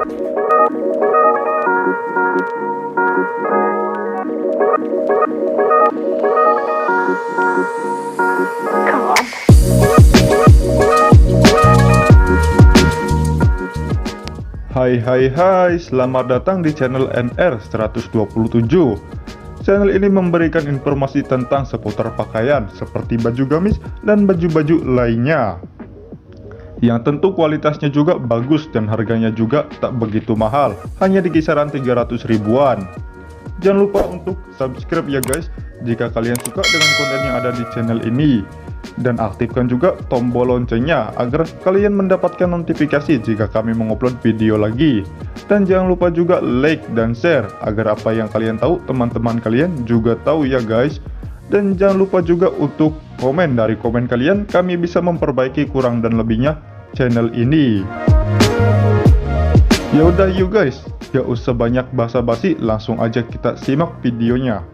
Hai, selamat datang di channel NR 127. Channel ini memberikan informasi tentang seputar pakaian seperti baju gamis dan baju-baju lainnya, yang tentu kualitasnya juga bagus dan harganya juga tak begitu mahal, hanya di kisaran 300 ribuan. Jangan lupa untuk subscribe ya guys jika kalian suka dengan konten yang ada di channel ini, dan aktifkan juga tombol loncengnya agar kalian mendapatkan notifikasi jika kami mengupload video lagi. Dan jangan lupa juga like dan share agar apa yang kalian tahu teman-teman kalian juga tahu ya guys. Dan jangan lupa juga untuk komen, dari komen kalian kami bisa memperbaiki kurang dan lebihnya channel ini. Ya udah yuk guys, gak usah banyak basa-basi, langsung aja kita simak videonya.